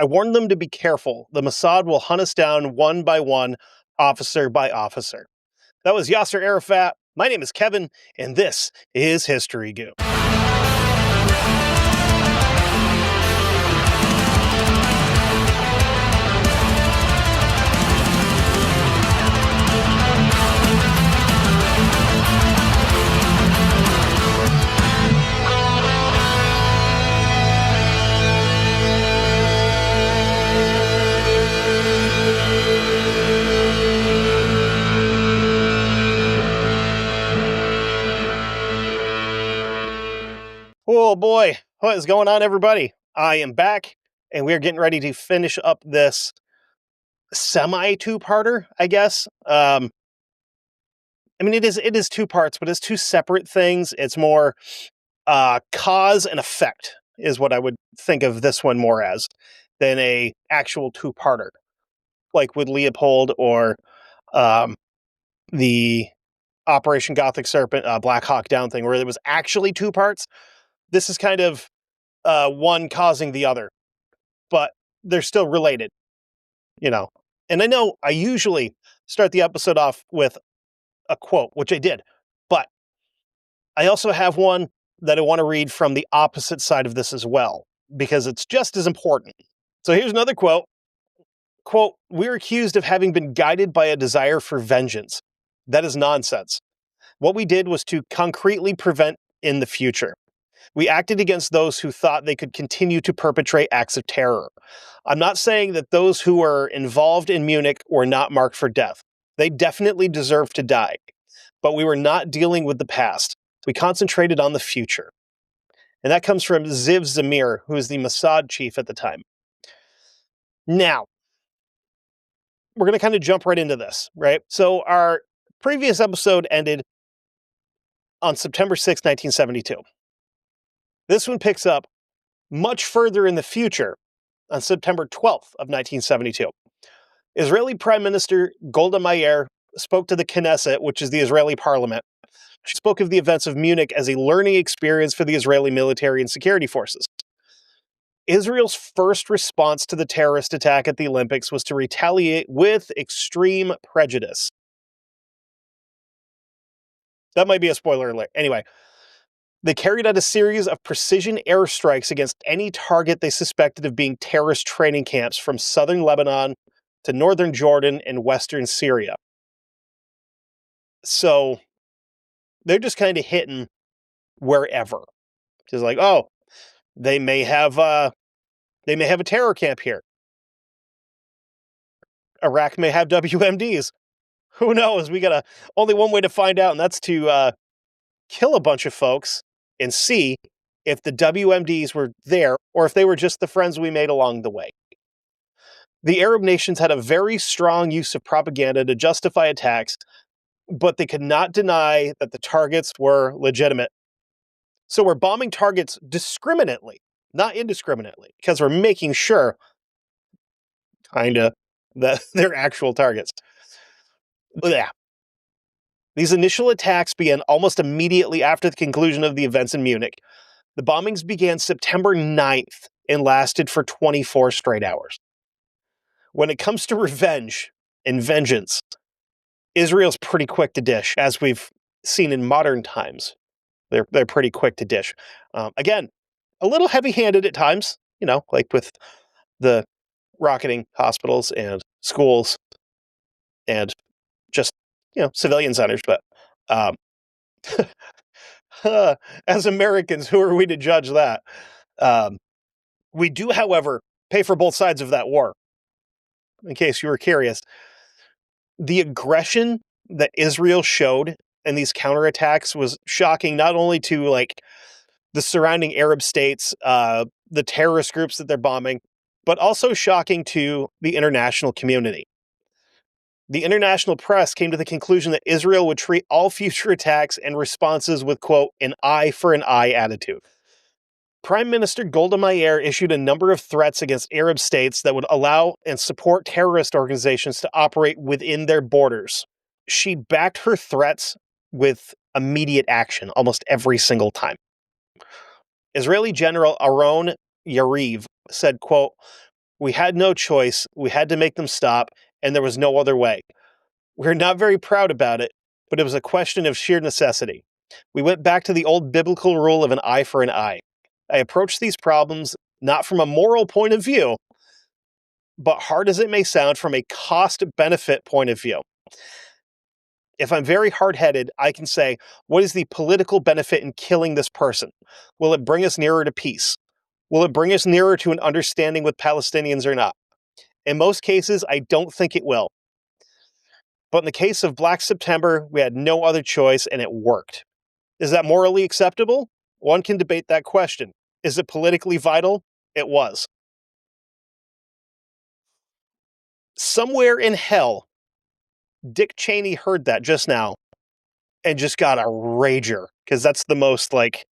I warned them to be careful. The Mossad will hunt us down one by one, officer by officer. That was Yasser Arafat. My name is Kevin, and this is History Goon. Oh boy, what is going on, everybody? I am back, and we are getting ready to finish up this semi-two-parter, I guess. I mean, it is two parts, but it's two separate things. It's more cause and effect is what I would think of this one more as than a actual two-parter, like with Leopold or the Operation Gothic Serpent, Black Hawk Down thing, where there was actually two parts. This is kind of one causing the other, but they're still related, you know. And I know I usually start the episode off with a quote, which I did, but I also have one that I want to read from the opposite side of this as well, because it's just as important. So here's another quote. Quote, "We're accused of having been guided by a desire for vengeance. That is nonsense. What we did was to concretely prevent in the future. We acted against those who thought they could continue to perpetrate acts of terror. I'm not saying that those who were involved in Munich were not marked for death. They definitely deserved to die. But we were not dealing with the past. We concentrated on the future." And that comes from Ziv Zamir, who is the Mossad chief at the time. Now, we're going to kind of jump right into this, right? So our previous episode ended on September 6, 1972. This one picks up much further in the future on September 12th of 1972. Israeli Prime Minister Golda Meir spoke to the Knesset, which is the Israeli parliament. She spoke of the events of Munich as a learning experience for the Israeli military and security forces. Israel's first response to the terrorist attack at the Olympics was to retaliate with extreme prejudice. That might be a spoiler alert. Anyway, they carried out a series of precision airstrikes against any target they suspected of being terrorist training camps from southern Lebanon to northern Jordan and western Syria. So they're just kind of hitting wherever. Just like, oh, they may have a terror camp here. Iraq may have WMDs. Who knows? We got only one way to find out, and that's to kill a bunch of folks and see if the WMDs were there or if they were just the friends we made along the way. The Arab nations had a very strong use of propaganda to justify attacks, but they could not deny that the targets were legitimate. So we're bombing targets discriminately, not indiscriminately, because we're making sure, kinda, that they're actual targets. Yeah. These initial attacks began almost immediately after the conclusion of the events in Munich. The bombings began September 9th and lasted for 24 straight hours. When it comes to revenge and vengeance, Israel's pretty quick to dish, as we've seen in modern times. They're pretty quick to dish. Again, a little heavy-handed at times, you know, like with the rocketing hospitals and schools and just, you know, civilian centers, but as Americans, who are we to judge that? We do, however, pay for both sides of that war. In case you were curious, the aggression that Israel showed in these counterattacks was shocking, not only to like the surrounding Arab states, the terrorist groups that they're bombing, but also shocking to the international community. The international press came to the conclusion that Israel would treat all future attacks and responses with, quote, an eye for an eye attitude. Prime Minister Golda Meir issued a number of threats against Arab states that would allow and support terrorist organizations to operate within their borders. She backed her threats with immediate action almost every single time. Israeli General Aron Yariv said, quote, We had no choice. We had to make them stop, and there was no other way. We're not very proud about it, but it was a question of sheer necessity. We went back to the old biblical rule of an eye for an eye. I approached these problems not from a moral point of view, but hard as it may sound, from a cost-benefit point of view. If I'm very hard-headed, I can say, what is the political benefit in killing this person? Will it bring us nearer to peace? Will it bring us nearer to an understanding with Palestinians or not? In most cases, I don't think it will. But in the case of Black September, we had no other choice, and it worked. Is that morally acceptable? One can debate that question. Is it politically vital? It was. Somewhere in hell, Dick Cheney heard that just now and just got a rager, because that's the most, like,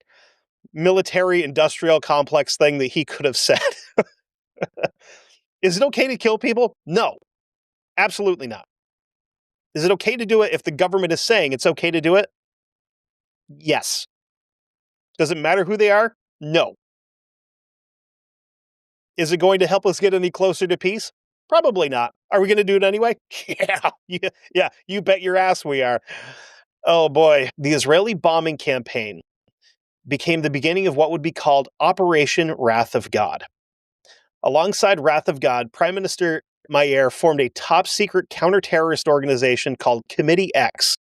military industrial complex thing that he could have said. Is it okay to kill people? No, absolutely not. Is it okay to do it if the government is saying it's okay to do it? Yes. Does it matter who they are? No. Is it going to help us get any closer to peace? Probably not. Are we going to do it anyway? Yeah, you bet your ass we are. Oh boy. The Israeli bombing campaign became the beginning of what would be called Operation Wrath of God. Alongside Wrath of God, Prime Minister Mayer formed a top-secret counter-terrorist organization called Committee X.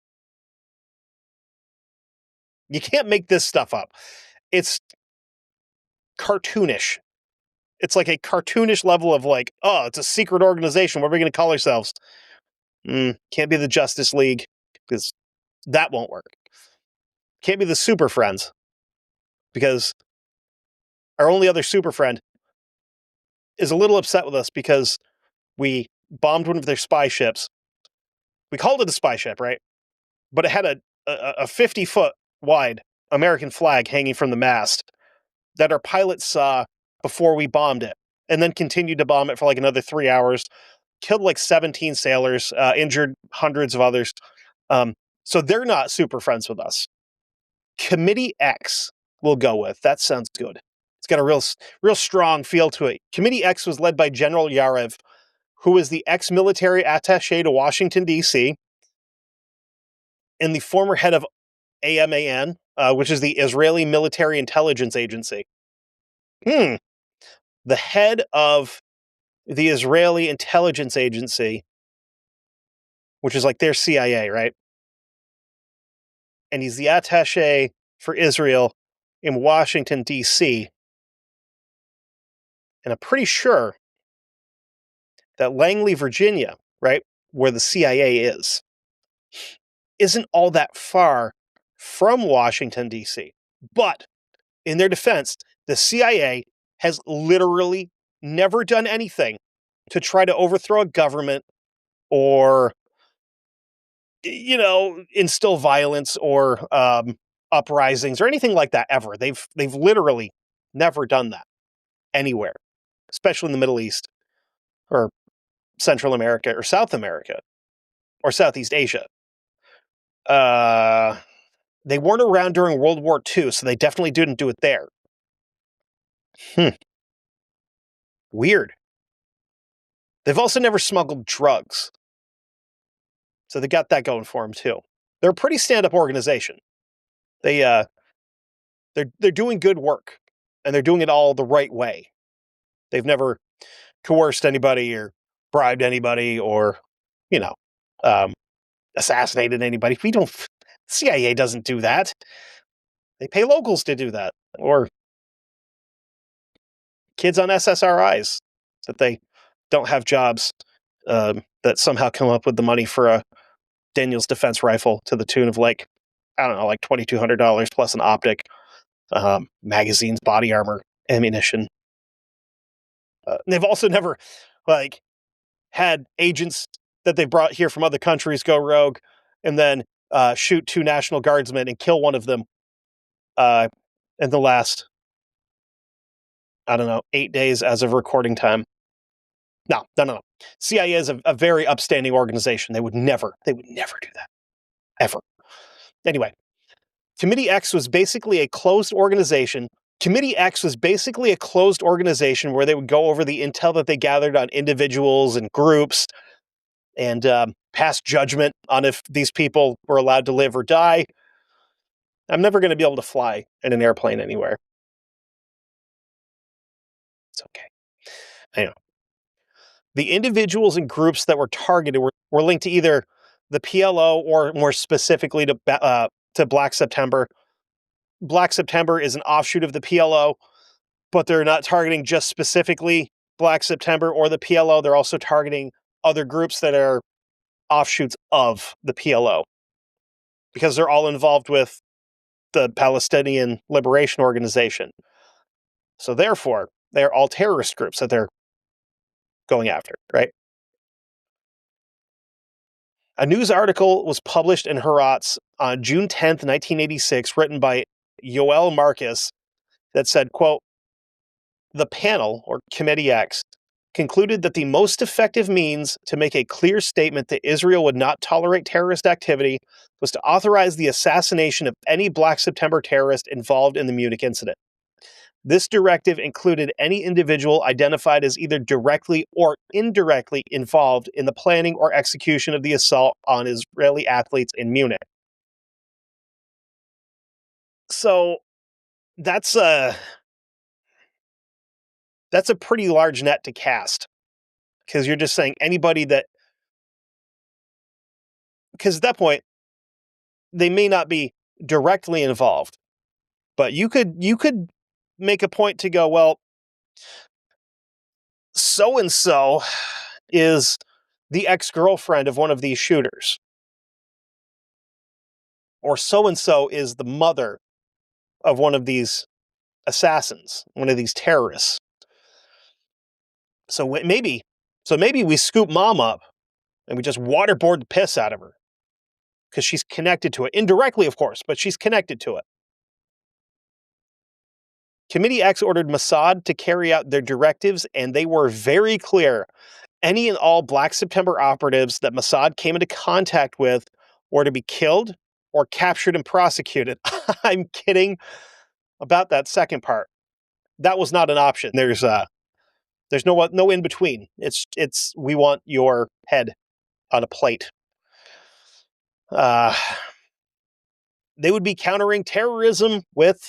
You can't make this stuff up. It's cartoonish. It's like a cartoonish level of like, oh, it's a secret organization. What are we going to call ourselves? Can't be the Justice League, because that won't work. Can't be the Super Friends, because our only other super friend is a little upset with us because we bombed one of their spy ships. We called it a spy ship, right? But it had a 50-foot wide American flag hanging from the mast that our pilots saw before we bombed it, and then continued to bomb it for like another 3 hours, killed like 17 sailors, injured hundreds of others. So they're not super friends with us. Committee X we'll go with. That sounds good. It's got a real strong feel to it. Committee X was led by General Yarev, who was the ex-military attaché to Washington, D.C., and the former head of AMAN, which is the Israeli Military Intelligence Agency. The head of the Israeli Intelligence Agency, which is like their CIA, right? And he's the attaché for Israel in Washington, D.C. And I'm pretty sure that Langley, Virginia, right, where the CIA is, isn't all that far from Washington, D.C. But in their defense, the CIA has literally never done anything to try to overthrow a government or, instill violence or uprisings or anything like that ever. They've literally never done that anywhere, especially in the Middle East or Central America or South America or Southeast Asia. They weren't around during World War II, so they definitely didn't do it there. Weird. They've also never smuggled drugs. So they got that going for them too. They're a pretty stand-up organization. They're doing good work, and they're doing it all the right way. They've never coerced anybody or bribed anybody or, assassinated anybody. CIA doesn't do that. They pay locals to do that, or kids on SSRIs that they don't have jobs, that somehow come up with the money for a Daniel's Defense rifle to the tune of like $2,200 plus an optic, magazines, body armor, ammunition. They've also never had agents that they brought here from other countries go rogue and then shoot 2 National Guardsmen and kill one of them in the last, 8 days as of recording time. No. CIA is a very upstanding organization. They would never do that. Ever. Anyway, Committee X was basically a closed organization Committee X was basically a closed organization where they would go over the intel that they gathered on individuals and groups and pass judgment on if these people were allowed to live or die. I'm never going to be able to fly in an airplane anywhere. It's okay. Anyway, the individuals and groups that were targeted were linked to either the PLO or more specifically to Black September. Black September is an offshoot of the PLO, but they're not targeting just specifically Black September or the PLO. They're also targeting other groups that are offshoots of the PLO because they're all involved with the Palestinian Liberation Organization. So therefore, they're all terrorist groups that they're going after, right? A news article was published in Haaretz on June 10th, 1986, written by Yoel Marcus that said, quote, "The panel, or Committee X, concluded that the most effective means to make a clear statement that Israel would not tolerate terrorist activity was to authorize the assassination of any Black September terrorist involved in the Munich incident. This directive included any individual identified as either directly or indirectly involved in the planning or execution of the assault on Israeli athletes in Munich." So that's a pretty large net to cast, because you're just saying anybody that, because at that point they may not be directly involved, but you could make a point to go, well, so and so is the ex-girlfriend of one of these shooters, or so and so is the mother of one of these assassins, one of these terrorists. So maybe we scoop mom up and we just waterboard the piss out of her because she's connected to it. Indirectly, of course, but she's connected to it. Committee X ordered Mossad to carry out their directives, and they were very clear. Any and all Black September operatives that Mossad came into contact with were to be killed or captured and prosecuted. I'm kidding about that second part. That was not an option. There's no in between. It's we want your head on a plate. They would be countering terrorism with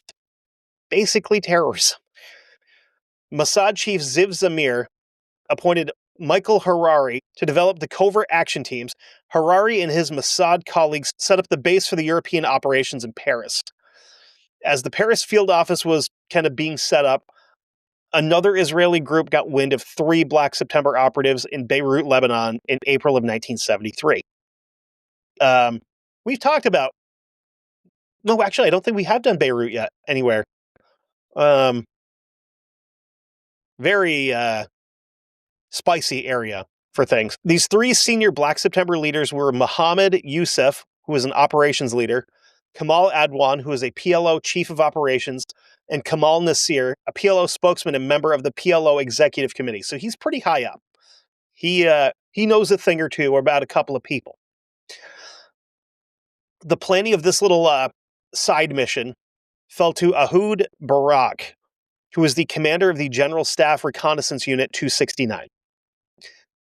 basically terrorism. Mossad chief Ziv Zamir appointed Michael Harari to develop the covert action teams. Harari and his Mossad colleagues set up the base for the European operations in Paris. As the Paris field office was kind of being set up, another Israeli group got wind of 3 Black September operatives in Beirut, Lebanon in April of 1973. We've talked about... No, actually, I don't think we have done Beirut yet anywhere. Very spicy area for things. These 3 senior Black September leaders were Mohammed Youssef, who was an operations leader, Kamal Adwan, who is a PLO chief of operations, and Kamal Nasir, a PLO spokesman and member of the PLO executive committee. So he's pretty high up. He knows a thing or two about a couple of people. The planning of this little side mission fell to Ehud Barak, who was the commander of the General Staff Reconnaissance Unit 269.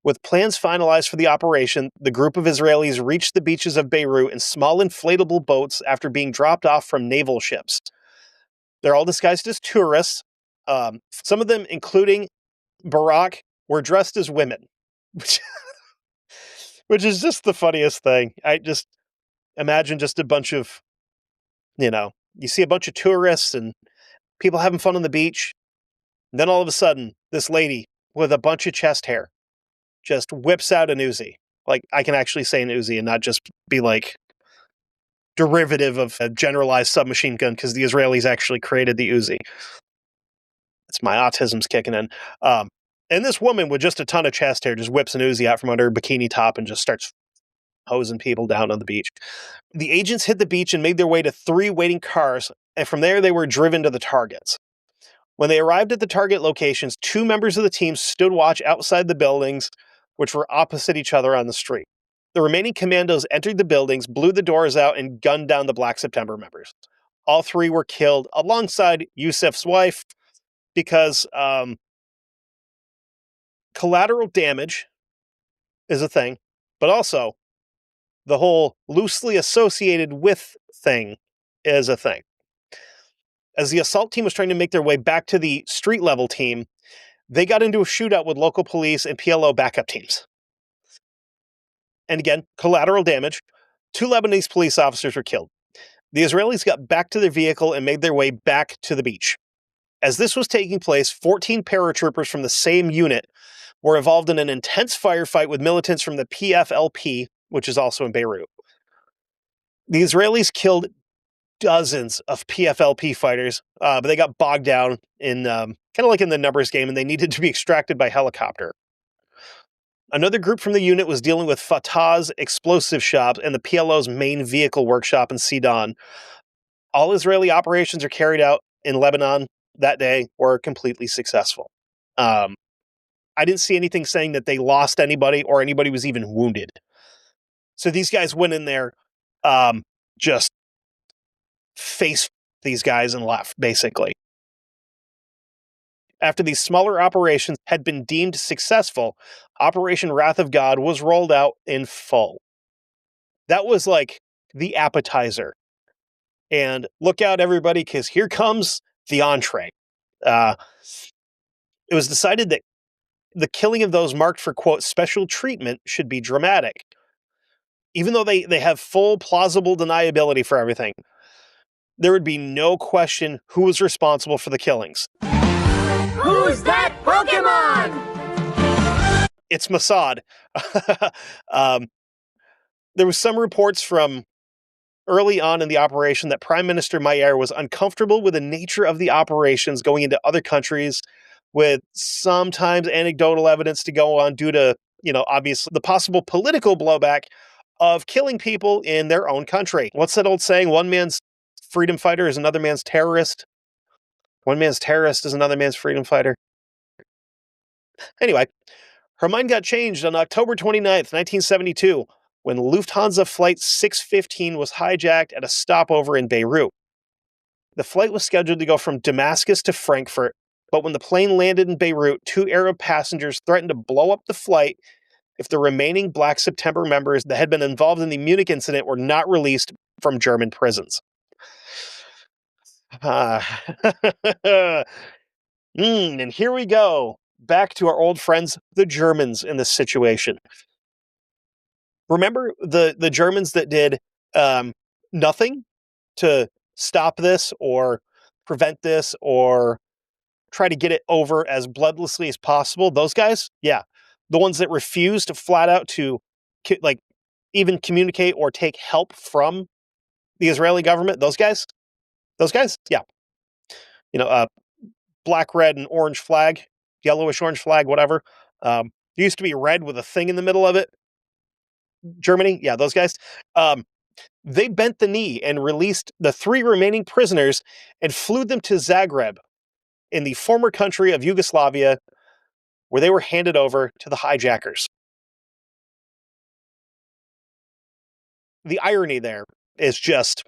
With plans finalized for the operation, the group of Israelis reached the beaches of Beirut in small inflatable boats after being dropped off from naval ships. They're all disguised as tourists. Some of them, including Barak, were dressed as women, which is just the funniest thing. I just imagine just a bunch of, you see a bunch of tourists and people having fun on the beach. And then all of a sudden, this lady with a bunch of chest hair just whips out an Uzi. Like, I can actually say an Uzi and not just be like derivative of a generalized submachine gun, because the Israelis actually created the Uzi. It's my autism's kicking in. And this woman with just a ton of chest hair just whips an Uzi out from under her bikini top and just starts hosing people down on the beach. The agents hit the beach and made their way to 3 waiting cars, and from there they were driven to the targets. When they arrived at the target locations, 2 members of the team stood watch outside the buildings, which were opposite each other on the street. The remaining commandos entered the buildings, blew the doors out, and gunned down the Black September members. All three were killed alongside Yusuf's wife because collateral damage is a thing, but also the whole loosely associated with thing is a thing. As the assault team was trying to make their way back to the street level team, they got into a shootout with local police and PLO backup teams. And again, collateral damage. 2 Lebanese police officers were killed. The Israelis got back to their vehicle and made their way back to the beach. As this was taking place, 14 paratroopers from the same unit were involved in an intense firefight with militants from the PFLP, which is also in Beirut. The Israelis killed dozens of PFLP fighters, but they got bogged down in kind of like in the numbers game, and they needed to be extracted by helicopter. Another group from the unit was dealing with Fatah's explosive shop and the PLO's main vehicle workshop in Sidon. All Israeli operations are carried out in Lebanon that day were completely successful. I didn't see anything saying that they lost anybody or anybody was even wounded. So these guys went in there, just faced these guys and left, basically. After these smaller operations had been deemed successful, Operation Wrath of God was rolled out in full. That was like the appetizer. And look out, everybody, because here comes the entree. It was decided that the killing of those marked for, quote, special treatment should be dramatic. Even though they have full plausible deniability for everything, there would be no question who was responsible for the killings. Who's that Pokemon? It's Mossad. There was some reports from early on in the operation that Prime Minister Mayer was uncomfortable with the nature of the operations going into other countries, with sometimes anecdotal evidence to go on due to, obviously the possible political blowback of killing people in their own country. What's that old saying? One man's freedom fighter is another man's terrorist. One man's terrorist is another man's freedom fighter. Anyway, her mind got changed on October 29th, 1972, when Lufthansa Flight 615 was hijacked at a stopover in Beirut. The flight was scheduled to go from Damascus to Frankfurt, but when the plane landed in Beirut, 2 Arab passengers threatened to blow up the flight if the remaining Black September members that had been involved in the Munich incident were not released from German prisons. And here we go, back to our old friends, the Germans, in this situation. Remember the Germans that did nothing to stop this or prevent this or try to get it over as bloodlessly as possible? Those guys? Yeah. The ones that refused flat out to even communicate or take help from the Israeli government? Those guys? Those guys? Yeah. Black, red, and orange flag, yellowish orange flag, whatever. It used to be red with a thing in the middle of it. Germany, yeah, those guys. They bent the knee and released the 3 remaining prisoners and flew them to Zagreb in the former country of Yugoslavia, where they were handed over to the hijackers. The irony there is just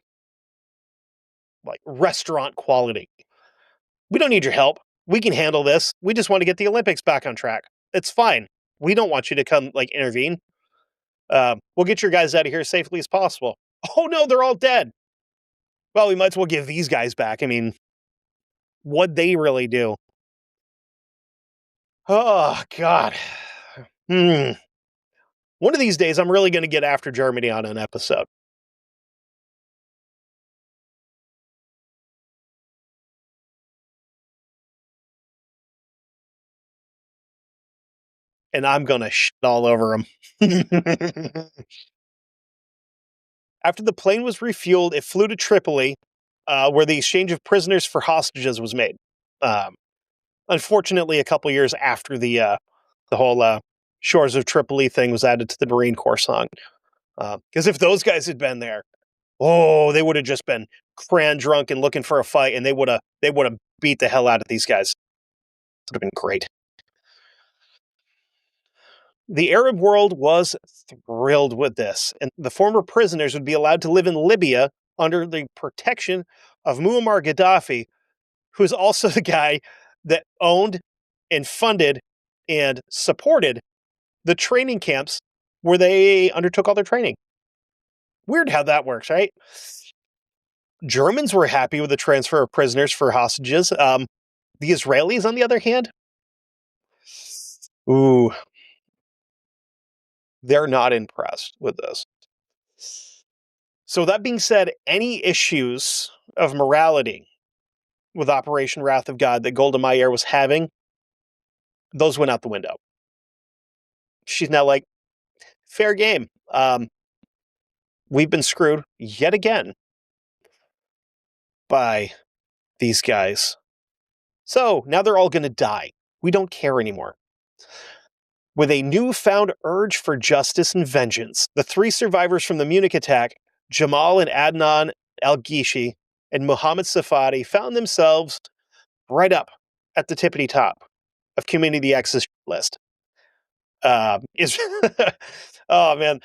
like restaurant quality. We don't need your help. We can handle this. We just want to get the Olympics back on track. It's fine. We don't want you to come intervene. We'll get your guys out of here as safely as possible. Oh no, they're all dead. Well, we might as well give these guys back. I mean, what'd they really do? Oh, God. One of these days, I'm really going to get after Germany on an episode. And I'm going to shit all over them. After the plane was refueled, it flew to Tripoli, where the exchange of prisoners for hostages was made. Unfortunately, a couple years after the whole Shores of Tripoli thing was added to the Marine Corps song. Because if those guys had been there, they would have just been cran drunk and looking for a fight, and they would have beat the hell out of these guys. It would have been great. The Arab world was thrilled with this, and the former prisoners would be allowed to live in Libya under the protection of Muammar Gaddafi, who's also the guy that owned and funded and supported the training camps where they undertook all their training. Weird how that works, right? Germans were happy with the transfer of prisoners for hostages. The Israelis, on the other hand, ooh, they're not impressed with this. So that being said, any issues of morality with Operation Wrath of God that Golda Meir was having, those went out the window. She's now like, fair game. We've been screwed yet again by these guys. So now they're all going to die. We don't care anymore. With a newfound urge for justice and vengeance, the three survivors from the Munich attack, Jamal and Adnan Al-Ghishi and Mohammed Safadi, found themselves right up at the tippity top of Community X's list. Is oh man,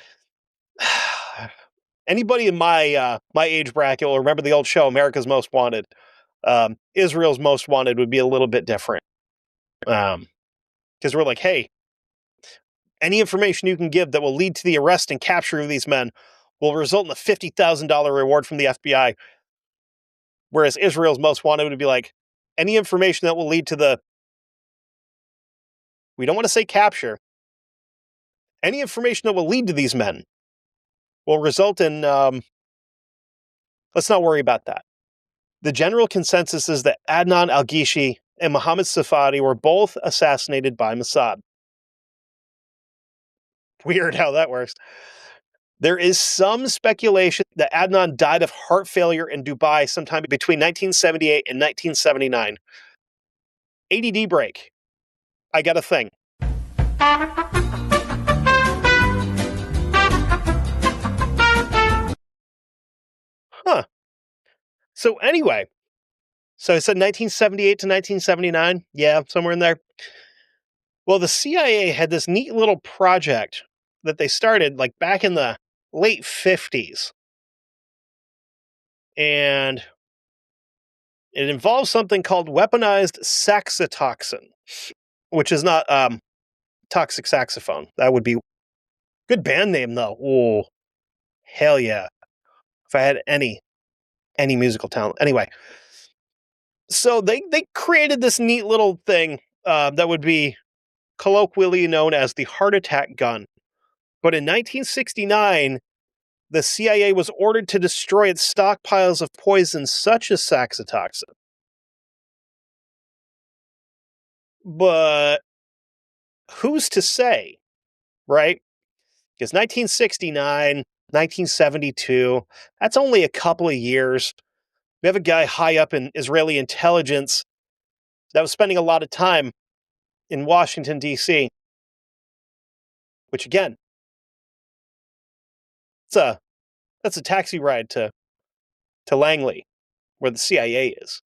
anybody in my age bracket will remember the old show America's Most Wanted. Israel's Most Wanted would be a little bit different, because we're like, hey, any information you can give that will lead to the arrest and capture of these men will result in a $50,000 reward from the FBI. Whereas Israel's Most Wanted would be like, any information that will lead to the, we don't want to say capture, any information that will lead to these men will result in, let's not worry about that. The general consensus is that Adnan Al-Ghishi and Mohammed Safadi were both assassinated by Mossad. Weird how that works. There is some speculation that Adnan died of heart failure in Dubai sometime between 1978 and 1979. ADD break. I got a thing. Huh. So anyway, so I said 1978 to 1979. Yeah, somewhere in there. Well, the CIA had this neat little project that they started like back in the late 50s. And it involves something called weaponized saxitoxin, which is not toxic saxophone. That would be good band name though. Oh, hell yeah. If I had any musical talent. Anyway, so they created this neat little thing that would be colloquially known as the heart attack gun. But in 1969, the CIA was ordered to destroy its stockpiles of poison such as saxitoxin. But who's to say, right? Because 1969, 1972, that's only a couple of years. We have a guy high up in Israeli intelligence that was spending a lot of time in Washington, D.C., which again, that's a taxi ride to Langley, where the CIA is.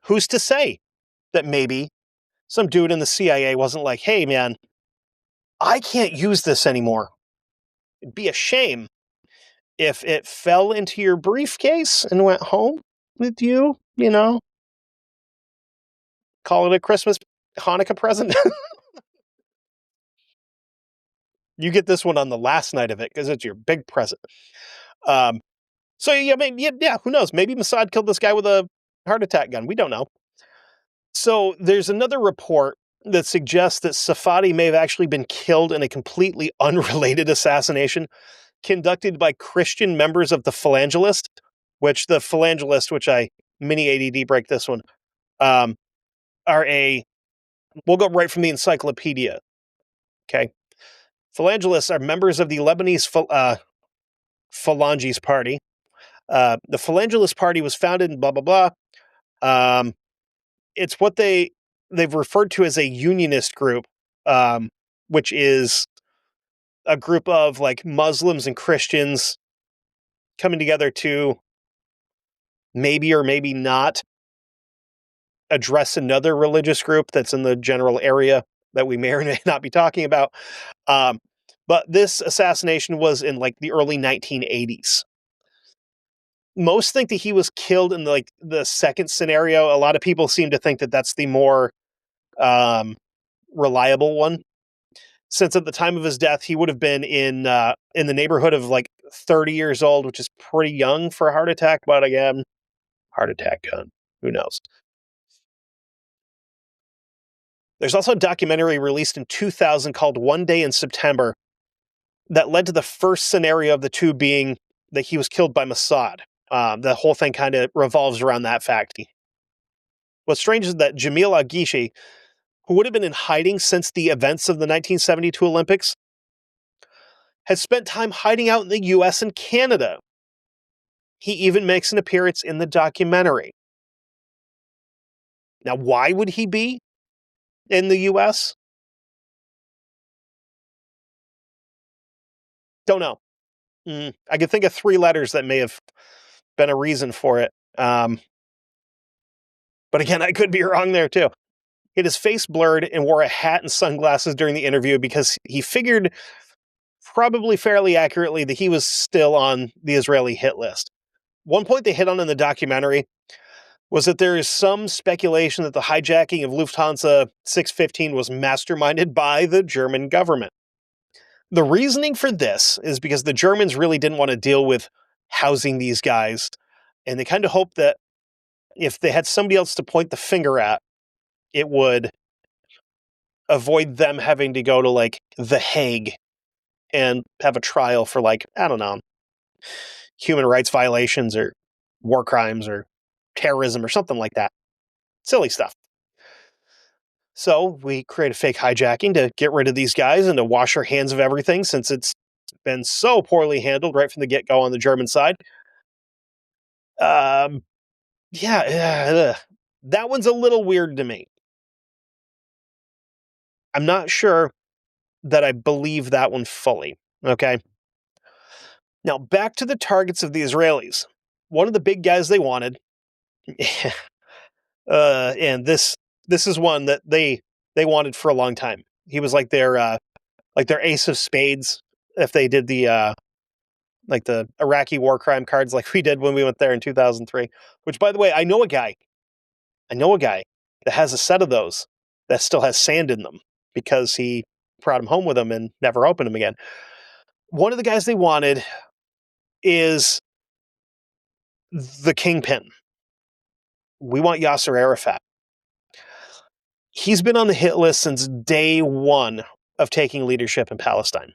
Who's to say that maybe some dude in the CIA wasn't like, hey man, I can't use this anymore. It'd be a shame if it fell into your briefcase and went home with you, you know? Call it a Christmas Hanukkah present. You get this one on the last night of it because it's your big present. So yeah, maybe, yeah, who knows? Maybe Mossad killed this guy with a heart attack gun. We don't know. So there's another report that suggests that Safadi may have actually been killed in a completely unrelated assassination conducted by Christian members of the Phalangelist, which I mini ADD break this one, are we'll go right from the encyclopedia. Okay. Phalangelists are members of the Lebanese Phalanges Party. The Phalangelist Party was founded in blah, blah, blah. It's what they've referred to as a unionist group, which is a group of like Muslims and Christians coming together to maybe or maybe not address another religious group that's in the general area that we may or may not be talking about. But this assassination was in like the early 1980s. Most think that he was killed in the second scenario. A lot of people seem to think that that's the more reliable one, since at the time of his death he would have been in the neighborhood of like 30 years old, which is pretty young for a heart attack. But again, heart attack gun, who knows? There's also a documentary released in 2000 called One Day in September that led to the first scenario of the two being that he was killed by Mossad. The whole thing kind of revolves around that fact. What's strange is that Jamil Aghishi, who would have been in hiding since the events of the 1972 Olympics, has spent time hiding out in the US and Canada. He even makes an appearance in the documentary. Now, why would he be in the US? Don't know. I could think of 3 letters that may have been a reason for it. But again, I could be wrong there too. He had his face blurred and wore a hat and sunglasses during the interview because he figured, probably fairly accurately, that he was still on the Israeli hit list. One point they hit on in the documentary was that there is some speculation that the hijacking of Lufthansa 615 was masterminded by the German government. The reasoning for this is because the Germans really didn't want to deal with housing these guys, and they kind of hoped that if they had somebody else to point the finger at, it would avoid them having to go to like The Hague and have a trial for like, I don't know, human rights violations or war crimes or terrorism or something like that. Silly stuff. So we create a fake hijacking to get rid of these guys and to wash our hands of everything, since it's been so poorly handled right from the get-go on the German side. That one's a little weird to me. I'm not sure that I believe that one fully. Okay. Now back to the targets of the Israelis. One of the big guys they wanted, and this is one that they wanted for a long time. He was like their ace of spades if they did the Iraqi war crime cards like we did when we went there in 2003. Which, by the way, I know a guy that has a set of those that still has sand in them because he brought them home with him and never opened them again. One of the guys they wanted is the kingpin. We want Yasser Arafat. He's been on the hit list since day one of taking leadership in Palestine.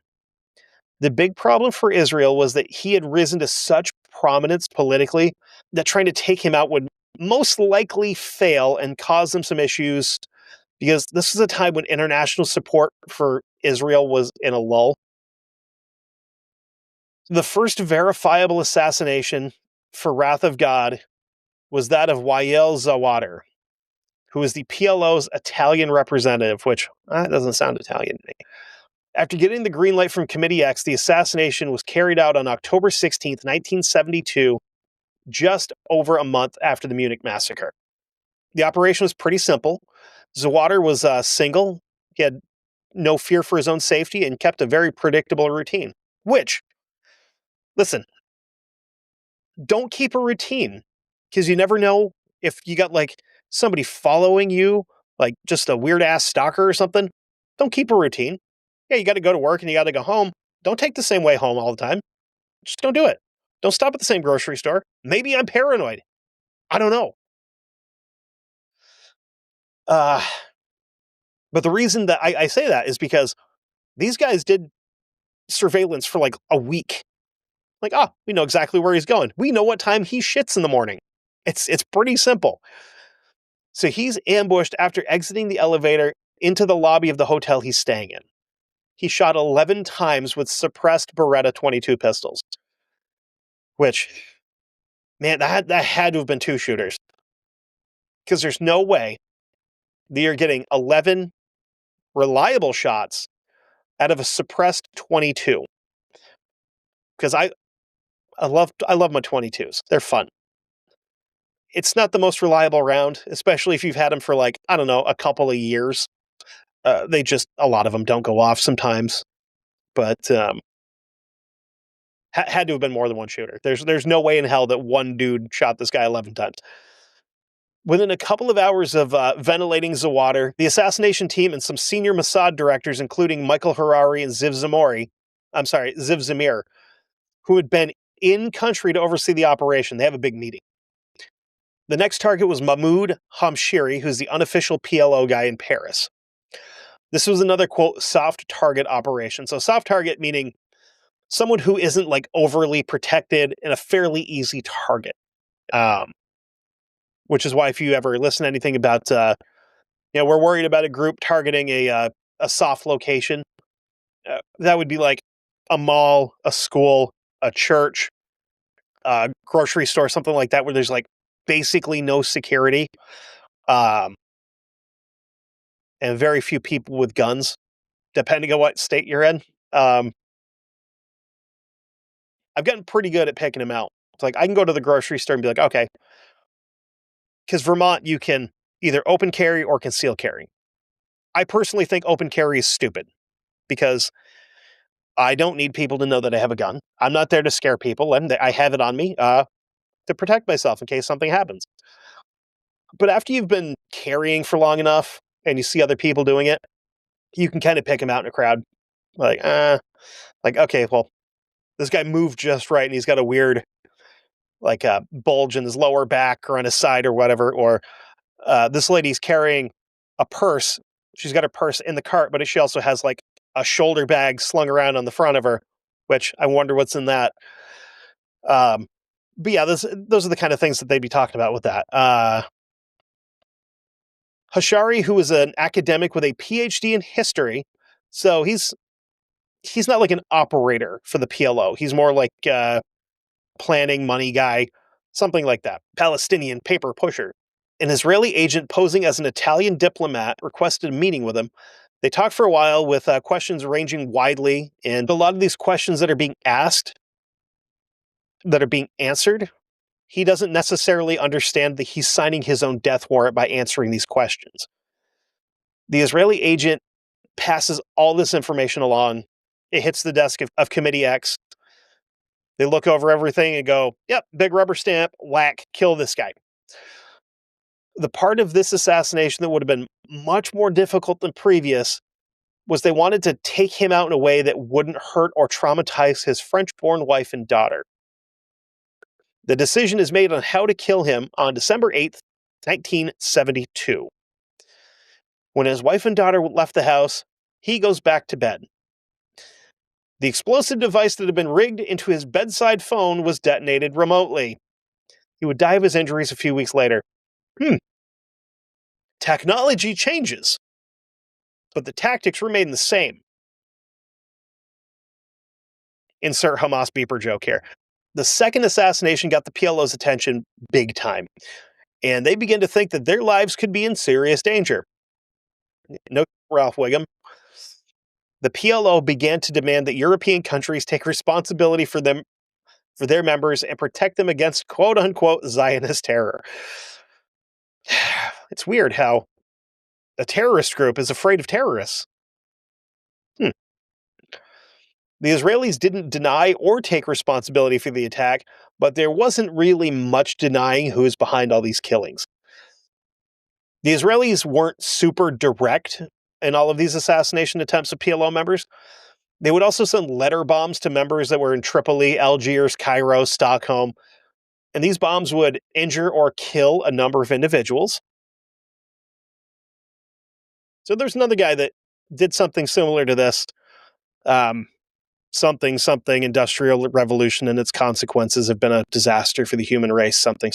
The big problem for Israel was that he had risen to such prominence politically that trying to take him out would most likely fail and cause them some issues, because this was a time when international support for Israel was in a lull. The first verifiable assassination for Wrath of God was that of Wael Zawater, who was the PLO's Italian representative, which doesn't sound Italian to me. After getting the green light from Committee X, the assassination was carried out on October 16th, 1972, just over a month after the Munich massacre. The operation was pretty simple. Zawater was single. He had no fear for his own safety and kept a very predictable routine. Which, listen, don't keep a routine, because you never know if you got like somebody following you, like just a weird ass stalker or something. Don't keep a routine. Yeah, you got to go to work and you got to go home. Don't take the same way home all the time. Just don't do it. Don't stop at the same grocery store. Maybe I'm paranoid. I don't know. But the reason that I say that is because these guys did surveillance for like a week. Like, we know exactly where he's going. We know what time he shits in the morning. It's pretty simple. So he's ambushed after exiting the elevator into the lobby of the hotel he's staying in. He shot 11 times with suppressed Beretta 22 pistols. Which, man, that had to have been 2 shooters. Because there's no way that you're getting 11 reliable shots out of a suppressed 22. Because I love my 22s. They're fun. It's not the most reliable round, especially if you've had them for like, I don't know, a couple of years. A lot of them don't go off sometimes. But Had to have been more than one shooter. There's no way in hell that one dude shot this guy 11 times. Within a couple of hours of ventilating Zawada, the assassination team and some senior Mossad directors, including Michael Harari and Ziv Zamir, who had been in country to oversee the operation, they have a big meeting. The next target was Mahmoud Hamshiri, who's the unofficial PLO guy in Paris. This was another, quote, soft target operation. So soft target meaning someone who isn't like overly protected and a fairly easy target. Which is why if you ever listen to anything about, we're worried about a group targeting a soft location, that would be like a mall, a school, a church, a grocery store, something like that, where there's like basically no security, and very few people with guns, depending on what state you're in. I've gotten pretty good at picking them out. It's like I can go to the grocery store and be like, okay, because Vermont, you can either open carry or conceal carry. I personally think open carry is stupid because I don't need people to know that I have a gun. I'm not there to scare people, and I have it on me to protect myself in case something happens. But after you've been carrying for long enough and you see other people doing it, you can kind of pick them out in a crowd. Like, okay, well, this guy moved just right and he's got a weird, like, bulge in his lower back or on his side or whatever. Or this lady's carrying a purse. She's got her purse in the cart, but she also has, like, a shoulder bag slung around on the front of her, which I wonder what's in that. But yeah, those are the kind of things that they'd be talking about with that. Hashari, who is an academic with a PhD in history, so he's not like an operator for the PLO. He's more like planning money guy, something like that. Palestinian paper pusher. An Israeli agent posing as an Italian diplomat requested a meeting with him. They talked for a while with questions ranging widely, and a lot of these questions that are being asked, that are being answered, he doesn't necessarily understand that he's signing his own death warrant by answering these questions. The Israeli agent passes all this information along. It hits the desk of Committee X. They look over everything and go, yep, big rubber stamp, whack, kill this guy. The part of this assassination that would have been much more difficult than previous was they wanted to take him out in a way that wouldn't hurt or traumatize his French-born wife and daughter. The decision is made on how to kill him on December 8th, 1972. When his wife and daughter left the house, he goes back to bed. The explosive device that had been rigged into his bedside phone was detonated remotely. He would die of his injuries a few weeks later. Technology changes, but the tactics remain the same. Insert Hamas beeper joke here. The second assassination got the PLO's attention big time, and they began to think that their lives could be in serious danger. No, Ralph Wiggum. The PLO began to demand that European countries take responsibility for their members and protect them against quote-unquote Zionist terror. It's weird how a terrorist group is afraid of terrorists. The Israelis didn't deny or take responsibility for the attack, but there wasn't really much denying who is behind all these killings. The Israelis weren't super direct in all of these assassination attempts of PLO members. They would also send letter bombs to members that were in Tripoli, Algiers, Cairo, Stockholm, and these bombs would injure or kill a number of individuals. So there's another guy that did something similar to this. Something, industrial revolution and its consequences have been a disaster for the human race, something.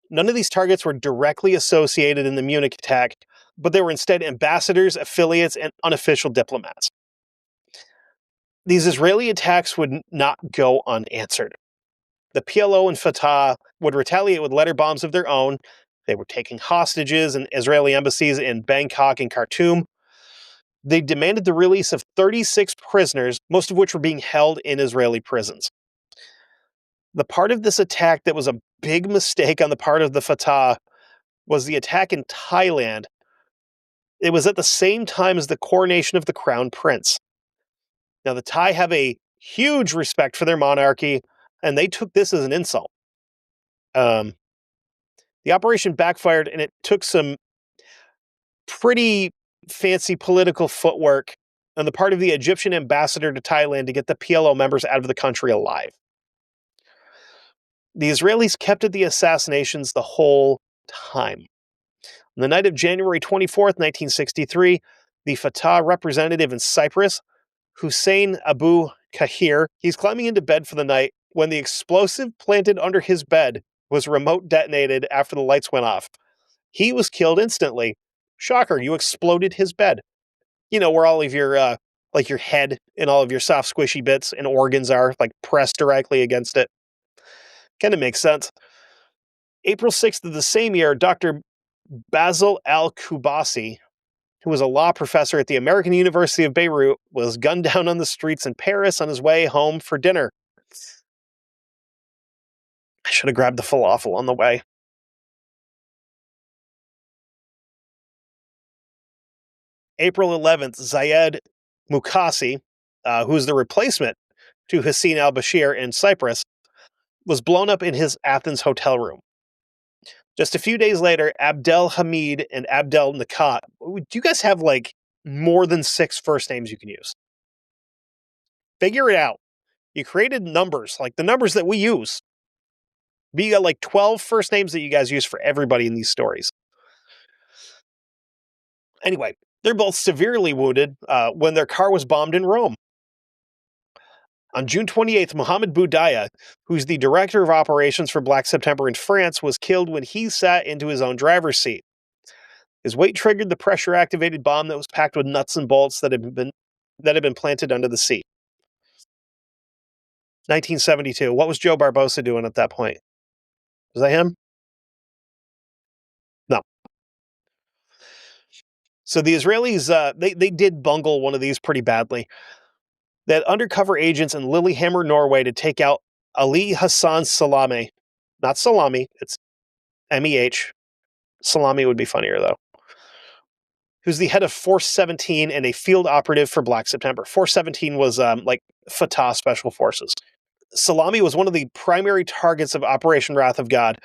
None of these targets were directly associated in the Munich attack, but they were instead ambassadors, affiliates, and unofficial diplomats. These Israeli attacks would not go unanswered. The PLO and Fatah would retaliate with letter bombs of their own. They were taking hostages in Israeli embassies in Bangkok and Khartoum. They demanded the release of 36 prisoners, most of which were being held in Israeli prisons. The part of this attack that was a big mistake on the part of the Fatah was the attack in Thailand. It was at the same time as the coronation of the crown prince. Now, the Thai have a huge respect for their monarchy, and they took this as an insult. Um, the operation backfired, and it took some pretty fancy political footwork on the part of the Egyptian ambassador to Thailand to get the PLO members out of the country alive. The Israelis kept at the assassinations the whole time. On the night of January 24th, 1963, the Fatah representative in Cyprus, Hussein Abu Kahir, he's climbing into bed for the night when the explosive planted under his bed was remote detonated after the lights went off. He was killed instantly. Shocker, you exploded his bed. You know, where all of your, like your head and all of your soft squishy bits and organs are, like pressed directly against it. Kind of makes sense. April 6th of the same year, Dr. Basil al-Kubasi, who was a law professor at the American University of Beirut, was gunned down on the streets in Paris on his way home for dinner. I should have grabbed the falafel on the way. April 11th, Zayed Mukasi, who is the replacement to Hussein al-Bashir in Cyprus, was blown up in his Athens hotel room. Just a few days later, Abdel Hamid and Abdel Nakat. Do you guys have like more than 6 first names you can use? Figure it out. You created numbers, like the numbers that we use. But you got like 12 first names that you guys use for everybody in these stories. Anyway, they're both severely wounded when their car was bombed in Rome. On June 28th, Mohamed Boudaya, who's the director of operations for Black September in France, was killed when he sat into his own driver's seat. His weight triggered the pressure-activated bomb that was packed with nuts and bolts that had been planted under the seat. 1972. What was Joe Barbosa doing at that point? Was that him? No. So the Israelis, they did bungle one of these pretty badly. They had undercover agents in Lillehammer, Norway to take out Ali Hassan Salame. Not Salami, it's M-E-H. Salami would be funnier, though. Who's the head of Force 17 and a field operative for Black September. Force 17 was like Fatah Special Forces. Salami was one of the primary targets of Operation Wrath of God.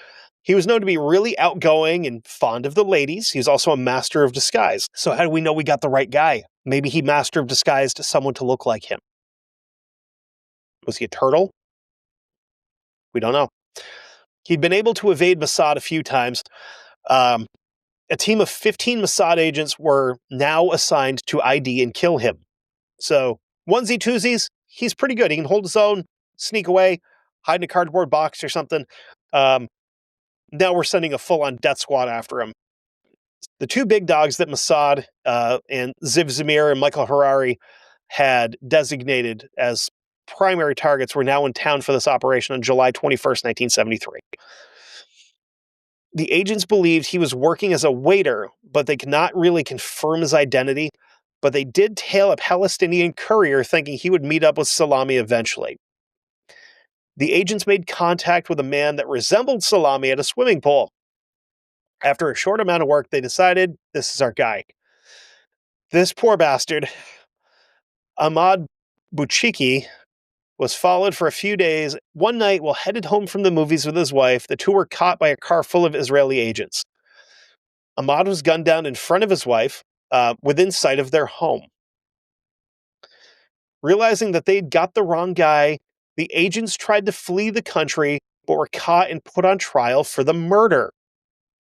He was known to be really outgoing and fond of the ladies. He's also a master of disguise. So how do we know we got the right guy? Maybe he master of disguised someone to look like him. Was he a turtle? We don't know. He'd been able to evade Mossad a few times. A team of 15 Mossad agents were now assigned to ID and kill him. So, onesie twosies, he's pretty good. He can hold his own, sneak away, hide in a cardboard box or something. Now we're sending a full-on death squad after him. The 2 big dogs that Mossad and Ziv Zamir and Michael Harari had designated as primary targets were now in town for this operation on July 21st, 1973. The agents believed he was working as a waiter, but they could not really confirm his identity. But they did tail a Palestinian courier thinking he would meet up with Salami eventually. The agents made contact with a man that resembled Salami at a swimming pool. After a short amount of work, they decided, this is our guy. This poor bastard, Ahmad Bouchiki, was followed for a few days. One night, while headed home from the movies with his wife, the 2 were caught by a car full of Israeli agents. Ahmad was gunned down in front of his wife, within sight of their home. Realizing that they'd got the wrong guy, the agents tried to flee the country, but were caught and put on trial for the murder.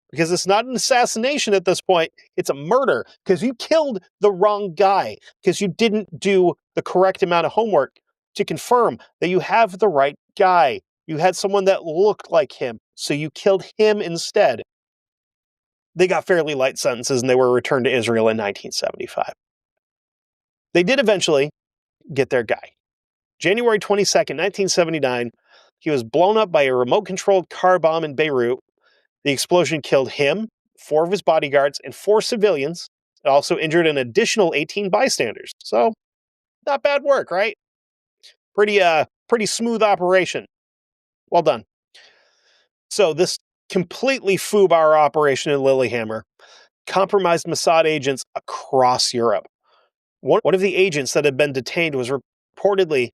Because it's not an assassination at this point, it's a murder. Because you killed the wrong guy. Because you didn't do the correct amount of homework to confirm that you have the right guy. You had someone that looked like him, so you killed him instead. They got fairly light sentences and they were returned to Israel in 1975. They did eventually get their guy. January 22nd, 1979, he was blown up by a remote-controlled car bomb in Beirut. The explosion killed him, 4 of his bodyguards, and 4 civilians. It also injured an additional 18 bystanders. So, not bad work, right? Pretty smooth operation. Well done. So this completely FUBAR operation in Lillehammer compromised Mossad agents across Europe. One of the agents that had been detained was reportedly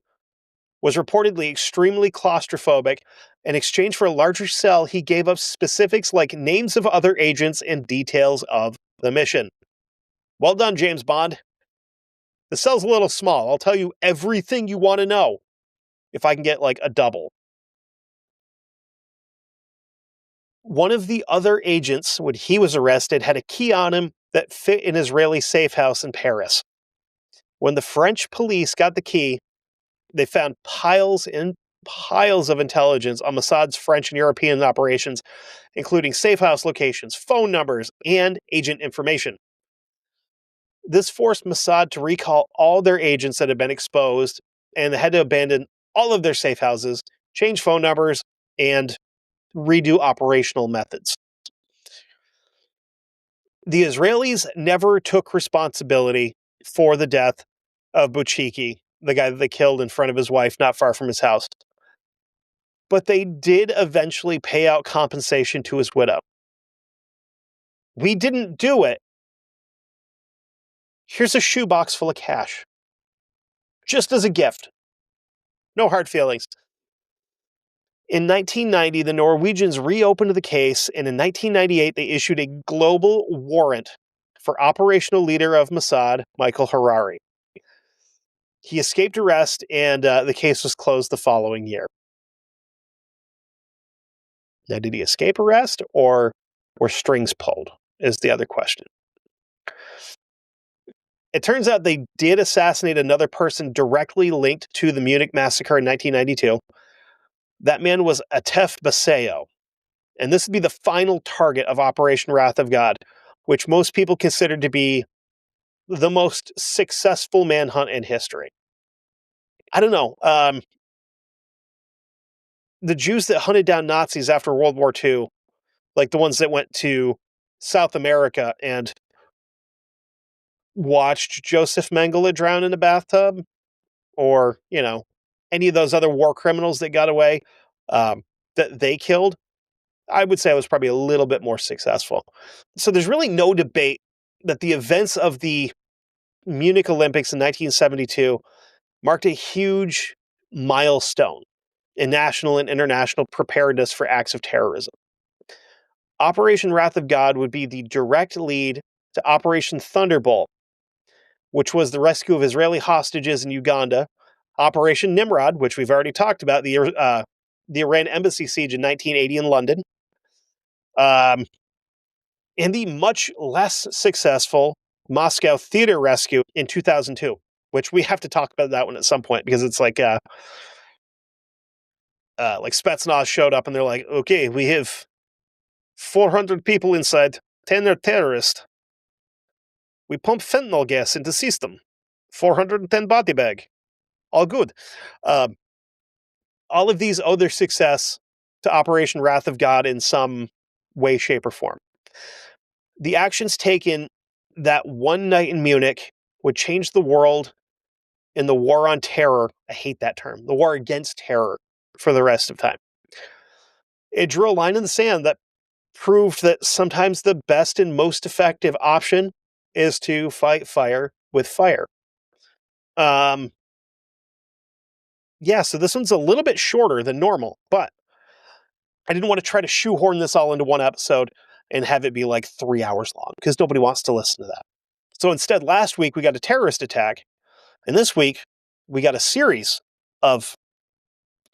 was reportedly extremely claustrophobic. In exchange for a larger cell, he gave up specifics like names of other agents and details of the mission. Well done, James Bond. The cell's a little small. I'll tell you everything you want to know if I can get like a double. One of the other agents, when he was arrested, had a key on him that fit an Israeli safe house in Paris. When the French police got the key, they found piles and piles of intelligence on Mossad's French and European operations, including safe house locations, phone numbers, and agent information. This forced Mossad to recall all their agents that had been exposed, and they had to abandon all of their safe houses, change phone numbers, and redo operational methods. The Israelis never took responsibility for the death of Buchiki, the guy that they killed in front of his wife not far from his house. But they did eventually pay out compensation to his widow. We didn't do it. Here's a shoebox full of cash. Just as a gift. No hard feelings. In 1990, the Norwegians reopened the case, and in 1998, they issued a global warrant for operational leader of Mossad, Michael Harari. He escaped arrest, and the case was closed the following year. Now, did he escape arrest, or were strings pulled, is the other question. It turns out they did assassinate another person directly linked to the Munich massacre in 1992. That man was Atef Baseo. And this would be the final target of Operation Wrath of God, which most people consider to be the most successful manhunt in history. I don't know. The Jews that hunted down Nazis after World War II, like the ones that went to South America and watched Joseph Mengele drown in a bathtub, or, any of those other war criminals that got away, that they killed, I would say I was probably a little bit more successful. So there's really no debate that the events of the Munich Olympics in 1972 marked a huge milestone in national and international preparedness for acts of terrorism. Operation Wrath of God would be the direct lead to Operation Thunderbolt, which was the rescue of Israeli hostages in Uganda, Operation Nimrod, which we've already talked about, the Iran embassy siege in 1980 in London, and the much less successful Moscow theater rescue in 2002, which we have to talk about that one at some point, because it's like Spetsnaz showed up and they're like, okay, we have 400 people inside, 10 are terrorists. We pump fentanyl gas into system. 410 body bag. All good. All of these owe their success to Operation Wrath of God in some way, shape, or form. The actions taken that one night in Munich would change the world in the war on terror. I hate that term. The war against terror for the rest of time. It drew a line in the sand that proved that sometimes the best and most effective option is to fight fire with fire. Yeah, so this one's a little bit shorter than normal, but I didn't want to try to shoehorn this all into one episode and have it be like 3 hours long, because nobody wants to listen to that. So instead, last week we got a terrorist attack, and this week we got a series of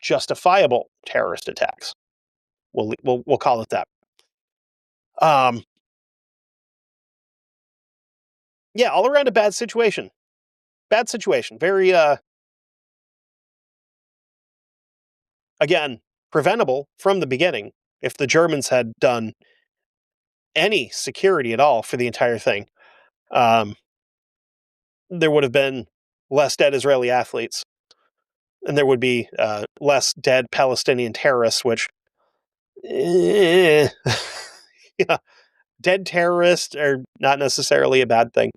justifiable terrorist attacks. We'll call it that. Yeah, all around a bad situation. Bad situation. Very, again, preventable from the beginning if the Germans had done any security at all for the entire thing. There would have been less dead Israeli athletes, and there would be less dead Palestinian terrorists, which, yeah, dead terrorists are not necessarily a bad thing.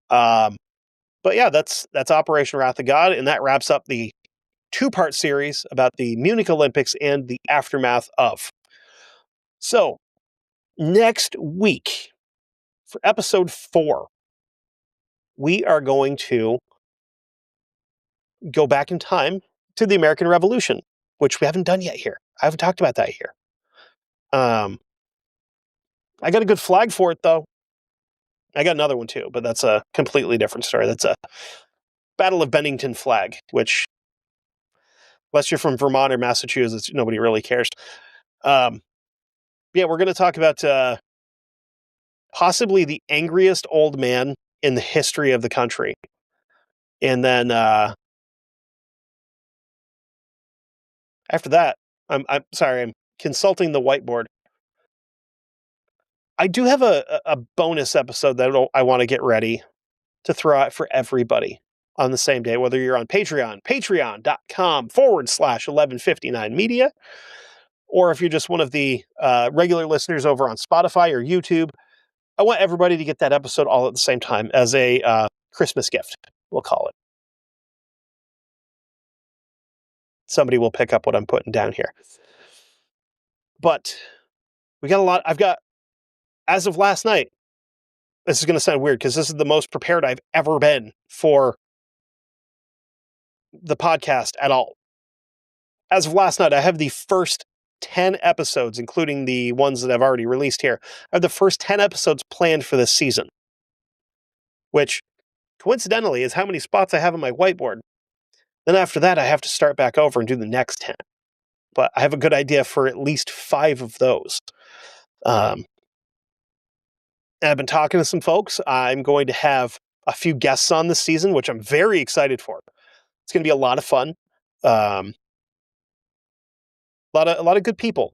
But yeah, that's Operation Wrath of God, and that wraps up the 2-part series about the Munich Olympics and the aftermath of. So, next week, for episode 4, we are going to go back in time to the American Revolution, which we haven't done yet here. I haven't talked about that here. I got a good flag for it, though. I got another one, too, but that's a completely different story. That's a Battle of Bennington flag, which, unless you're from Vermont or Massachusetts, nobody really cares. Yeah, we're going to talk about possibly the angriest old man in the history of the country. And then after that, I'm sorry, I'm consulting the whiteboard. I do have a bonus episode that I want to get ready to throw out for everybody on the same day, whether you're on Patreon, patreon.com/1159media, or if you're just one of the regular listeners over on Spotify or YouTube. I want everybody to get that episode all at the same time as a Christmas gift, we'll call it. Somebody will pick up what I'm putting down here. But we got a lot. I've got, as of last night, this is going to sound weird because this is the most prepared I've ever been for the podcast at all. As of last night, I have the first 10 episodes, including the ones that I've already released here. I have the first 10 episodes planned for this season, which coincidentally is how many spots I have on my whiteboard. Then after that, I have to start back over and do the next 10. But I have a good idea for at least 5 of those. And I've been talking to some folks. I'm going to have a few guests on this season, which I'm very excited for. It's going to be a lot of fun. A lot of good people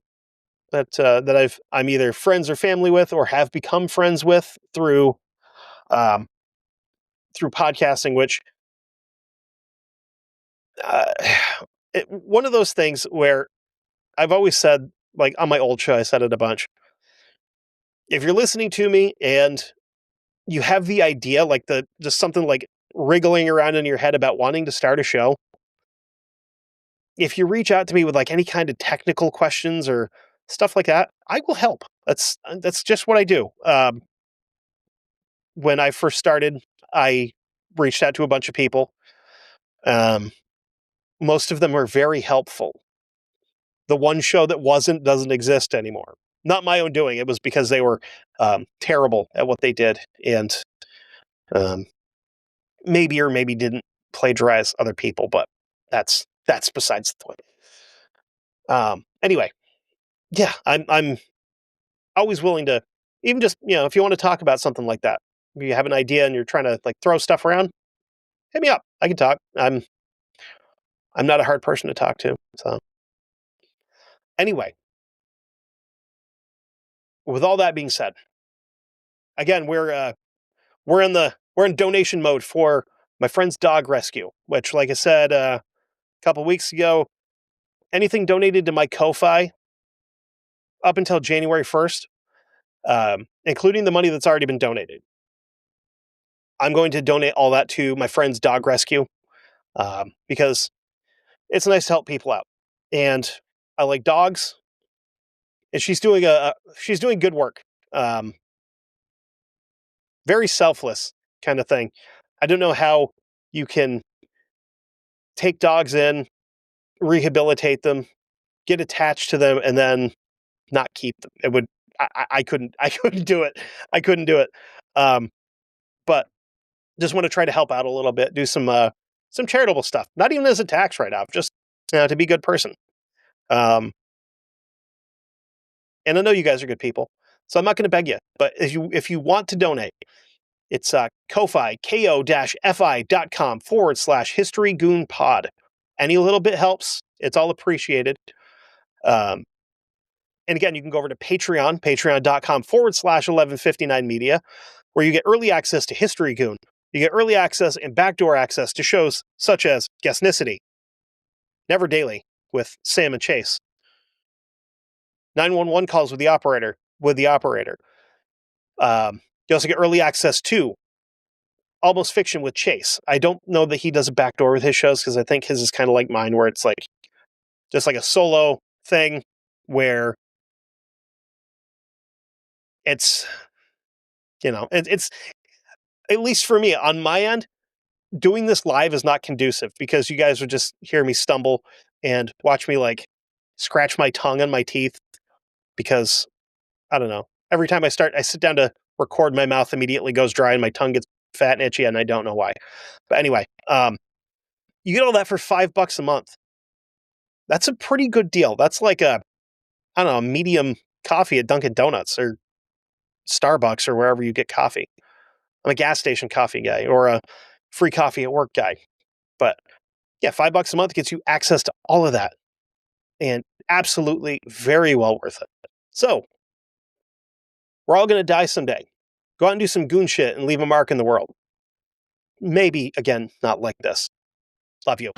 that I'm either friends or family with, or have become friends with through podcasting. Which one of those things where I've always said, like on my old show, I said it a bunch. If you're listening to me and you have the idea, like just something like wriggling around in your head about wanting to start a show, if you reach out to me with like any kind of technical questions or stuff like that, I will help. That's just what I do. When I first started, I reached out to a bunch of people. Most of them were very helpful. The one show that doesn't exist anymore. Not my own doing. It was because they were terrible at what they did, and maybe or maybe didn't plagiarize other people. But that's besides the point. Anyway, yeah, I'm always willing to, even just, if you want to talk about something like that, if you have an idea and you're trying to like throw stuff around, hit me up. I can talk. I'm not a hard person to talk to. So anyway, with all that being said, again, we're in donation mode for my friend's dog rescue, which, like I said, a couple weeks ago, anything donated to my Ko-Fi up until January 1st, including the money that's already been donated, I'm going to donate all that to my friend's dog rescue, because it's nice to help people out. And I like dogs, and she's doing good work. Very selfless kind of thing. I don't know how you can take dogs in, rehabilitate them, get attached to them, and then not keep them. It would, I couldn't do it. I couldn't do it. But just want to try to help out a little bit, do some charitable stuff, not even as a tax write-off, just to be a good person. And I know you guys are good people, so I'm not going to beg you, but if you want to donate, it's Ko-Fi, ko-fi.com/History Goon Pod. Any little bit helps. It's all appreciated. And again, you can go over to patreon.com/1159media, where you get early access to History Goon. You get early access and backdoor access to shows such as Guestnicity, Never Daily with Sam and Chase, 911 calls with the operator. You also get early access to Almost Fiction with Chase. I don't know that he does a backdoor with his shows, because I think his is kind of like mine, where it's like just like a solo thing where it's, it's, at least for me on my end, doing this live is not conducive because you guys would just hear me stumble and watch me like scratch my tongue on my teeth because I don't know. Every time I sit down to record, my mouth immediately goes dry and my tongue gets fat and itchy, and I don't know why. But anyway, you get all that for $5 a month. That's a pretty good deal. That's like a medium coffee at Dunkin' Donuts or Starbucks or wherever you get coffee. I'm a gas station coffee guy or a free coffee at work guy. But yeah, $5 a month gets you access to all of that. And absolutely very well worth it. So, we're all going to die someday. Go out and do some goon shit and leave a mark in the world. Maybe, again, not like this. Love you.